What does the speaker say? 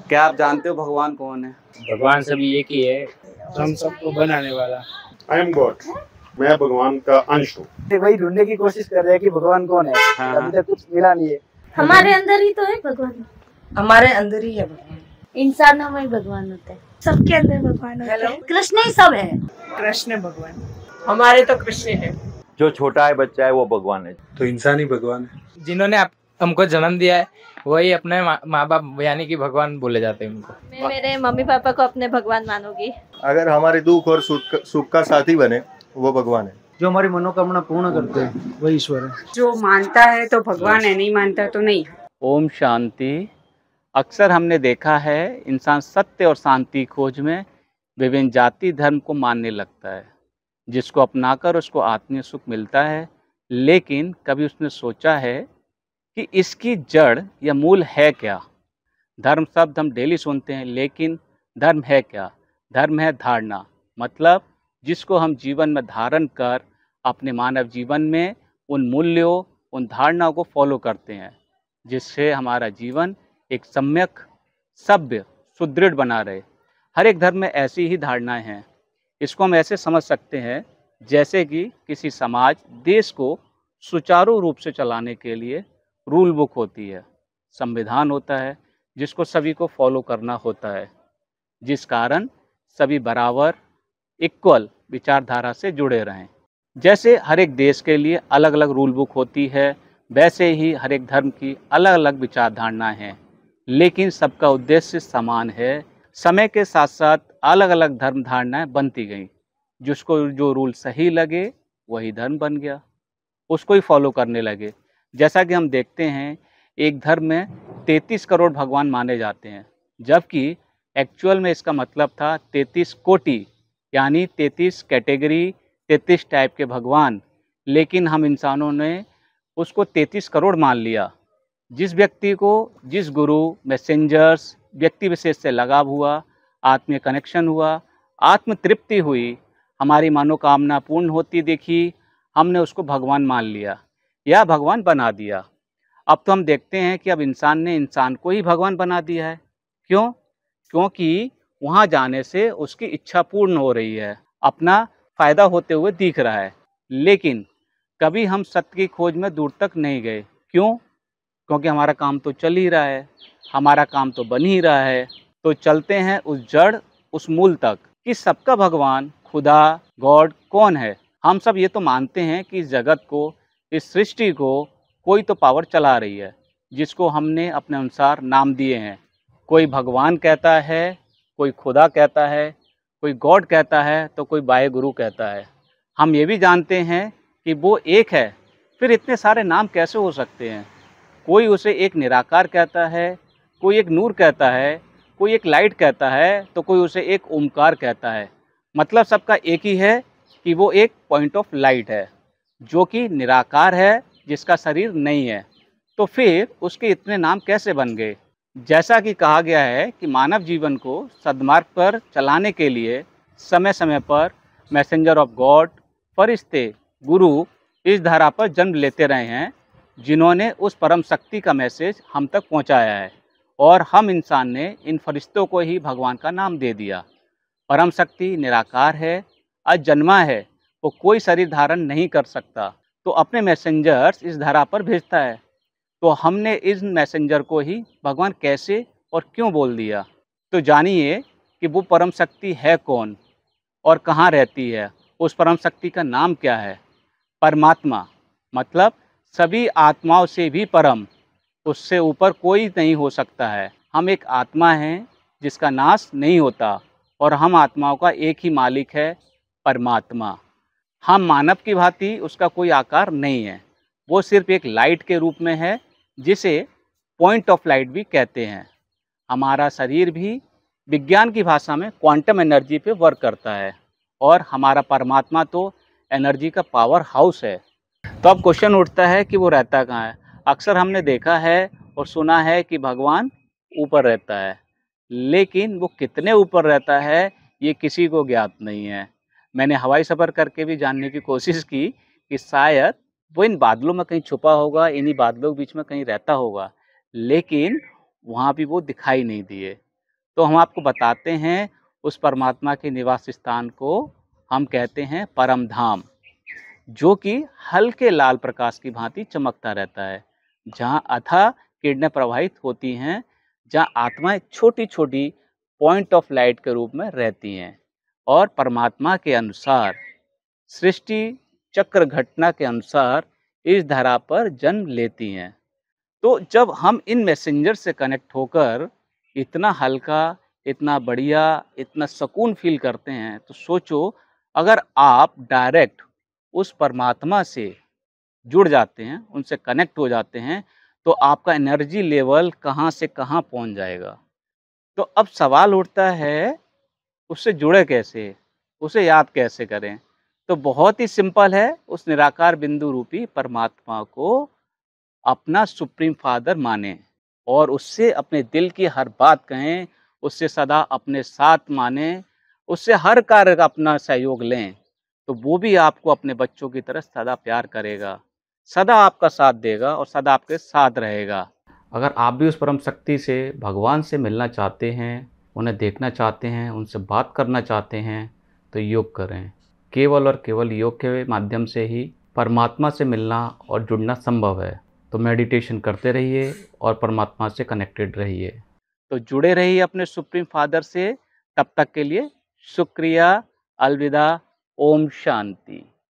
क्या आप जानते हो भगवान कौन है? भगवान सभी एक ही है, हम सबको बनाने वाला। आई एम गॉड, मैं भगवान का अंश हूँ। वही ढूंढने की कोशिश कर रहे हैं कि भगवान कौन है। हाँ। अभी तक कुछ मिला नहीं है। हमारे अंदर ही तो है भगवान, हमारे अंदर ही है भगवान। इंसानों में भगवान होते हैं, सबके अंदर भगवान होते हैं। कृष्ण ही सब है। कृष्ण भगवान हमारे तो कृष्ण है। जो छोटा है बच्चा है वो भगवान है। तो इंसान ही भगवान है। जिन्होंने हमको जन्म दिया है वही अपने माँ बाप यानी कि भगवान बोले जाते हैं उनको। मैं मेरे मम्मी पापा को अपने भगवान मानूंगी। अगर हमारे दुख और सुख का साथी बने वो भगवान है। जो हमारी मनोकामना पूर्ण करते हैं वही ईश्वर है। जो मानता है तो भगवान है, नहीं मानता तो नहीं। ओम शांति। अक्सर हमने देखा है इंसान सत्य और शांति की खोज में विभिन्न जाति धर्म को मानने लगता है, जिसको अपनाकर उसको आत्मीय सुख मिलता है। लेकिन कभी उसने सोचा है कि इसकी जड़ या मूल है क्या? धर्म शब्द हम डेली सुनते हैं, लेकिन धर्म है क्या? धर्म है धारणा, मतलब जिसको हम जीवन में धारण कर अपने मानव जीवन में उन मूल्यों, उन धारणाओं को फॉलो करते हैं, जिससे हमारा जीवन एक सम्यक, सभ्य, सुदृढ़ बना रहे। हर एक धर्म में ऐसी ही धारणाएं हैं। इसको हम ऐसे समझ सकते हैं जैसे कि किसी समाज, देश को सुचारू रूप से चलाने के लिए रूल बुक होती है, संविधान होता है, जिसको सभी को फॉलो करना होता है, जिस कारण सभी बराबर इक्वल विचारधारा से जुड़े रहें। जैसे हर एक देश के लिए अलग अलग रूल बुक होती है, वैसे ही हर एक धर्म की अलग अलग विचारधारणाएं हैं, लेकिन सबका उद्देश्य समान है। समय के साथ साथ अलग अलग धर्म धारणाएं बनती गईं, जिसको जो रूल सही लगे वही धर्म बन गया, उसको ही फॉलो करने लगे। जैसा कि हम देखते हैं एक धर्म में 33 करोड़ भगवान माने जाते हैं, जबकि एक्चुअल में इसका मतलब था 33 कोटि, यानी 33 कैटेगरी, 33 टाइप के भगवान। लेकिन हम इंसानों ने उसको 33 करोड़ मान लिया। जिस व्यक्ति को जिस गुरु, मैसेंजर्स, व्यक्ति विशेष से लगाव हुआ, आत्मीय कनेक्शन हुआ, आत्म तृप्ति हुई, हमारी मनोकामना पूर्ण होती देखी, हमने उसको भगवान मान लिया या भगवान बना दिया। अब तो हम देखते हैं कि अब इंसान ने इंसान को ही भगवान बना दिया है। क्यों? क्योंकि वहाँ जाने से उसकी इच्छा पूर्ण हो रही है, अपना फायदा होते हुए दिख रहा है। लेकिन कभी हम सत्य की खोज में दूर तक नहीं गए। क्यों? क्योंकि हमारा काम तो चल ही रहा है, हमारा काम तो बन ही रहा है। तो चलते हैं उस जड़, उस मूल तक कि सबका भगवान, खुदा, गॉड कौन है। हम सब ये तो मानते हैं कि इस जगत को, इस सृष्टि को कोई तो पावर चला रही है, जिसको हमने अपने अनुसार नाम दिए हैं। कोई भगवान कहता है, कोई खुदा कहता है, कोई गॉड कहता है, तो कोई बाय गुरु कहता है। हम ये भी जानते हैं कि वो एक है, फिर इतने सारे नाम कैसे हो सकते हैं? कोई उसे एक निराकार कहता है, कोई एक नूर कहता है, कोई एक लाइट कहता है, तो कोई उसे एक ओमकार कहता है। मतलब सबका एक ही है कि वो एक पॉइंट ऑफ लाइट है, जो कि निराकार है, जिसका शरीर नहीं है। तो फिर उसके इतने नाम कैसे बन गए? जैसा कि कहा गया है कि मानव जीवन को सद्मार्ग पर चलाने के लिए समय समय पर मैसेंजर ऑफ गॉड, फरिश्ते, गुरु इस धारा पर जन्म लेते रहे हैं, जिन्होंने उस परम शक्ति का मैसेज हम तक पहुंचाया है। और हम इंसान ने इन फरिश्तों को ही भगवान का नाम दे दिया। परम शक्ति निराकार है, अजन्मा है, वो कोई शरीर धारण नहीं कर सकता, तो अपने मैसेंजर्स इस धरा पर भेजता है। तो हमने इस मैसेंजर को ही भगवान कैसे और क्यों बोल दिया? तो जानिए कि वो परम शक्ति है कौन और कहाँ रहती है। उस परम शक्ति का नाम क्या है? परमात्मा, मतलब सभी आत्माओं से भी परम, उससे ऊपर कोई नहीं हो सकता है। हम एक आत्मा हैं जिसका नाश नहीं होता, और हम आत्माओं का एक ही मालिक है, परमात्मा। हम मानव की भांति उसका कोई आकार नहीं है, वो सिर्फ एक लाइट के रूप में है, जिसे पॉइंट ऑफ लाइट भी कहते हैं। हमारा शरीर भी विज्ञान की भाषा में क्वांटम एनर्जी पे वर्क करता है, और हमारा परमात्मा तो एनर्जी का पावर हाउस है। तो अब क्वेश्चन उठता है कि वो रहता कहाँ है? अक्सर हमने देखा है और सुना है कि भगवान ऊपर रहता है, लेकिन वो कितने ऊपर रहता है ये किसी को ज्ञात नहीं है। मैंने हवाई सफ़र करके भी जानने की कोशिश की कि शायद वो इन बादलों में कहीं छुपा होगा, इन्हीं बादलों के बीच में कहीं रहता होगा, लेकिन वहाँ भी वो दिखाई नहीं दिए। तो हम आपको बताते हैं उस परमात्मा के निवास स्थान को हम कहते हैं परम धाम, जो कि हल्के लाल प्रकाश की भांति चमकता रहता है, जहाँ अथाह किरणें प्रवाहित होती हैं, जहाँ आत्माएं छोटी छोटी पॉइंट ऑफ लाइट के रूप में रहती हैं और परमात्मा के अनुसार सृष्टि चक्र घटना के अनुसार इस धरा पर जन्म लेती हैं। तो जब हम इन मैसेंजर से कनेक्ट होकर इतना हल्का, इतना बढ़िया, इतना सुकून फील करते हैं, तो सोचो अगर आप डायरेक्ट उस परमात्मा से जुड़ जाते हैं, उनसे कनेक्ट हो जाते हैं, तो आपका एनर्जी लेवल कहाँ से कहाँ पहुंच जाएगा। तो अब सवाल उठता है उससे जुड़े कैसे, उसे याद कैसे करें। तो बहुत ही सिंपल है, उस निराकार बिंदु रूपी परमात्मा को अपना सुप्रीम फादर माने और उससे अपने दिल की हर बात कहें, उससे सदा अपने साथ माने, उससे हर कार्य का अपना सहयोग लें, तो वो भी आपको अपने बच्चों की तरह सदा प्यार करेगा, सदा आपका साथ देगा और सदा आपके साथ रहेगा। अगर आप भी उस परम शक्ति से, भगवान से मिलना चाहते हैं, उन्हें देखना चाहते हैं, उनसे बात करना चाहते हैं, तो योग करें। केवल और केवल योग के माध्यम से ही परमात्मा से मिलना और जुड़ना संभव है। तो मेडिटेशन करते रहिए और परमात्मा से कनेक्टेड रहिए। तो जुड़े रहिए अपने सुप्रीम फादर से। तब तक के लिए शुक्रिया, अलविदा, ओम शांति।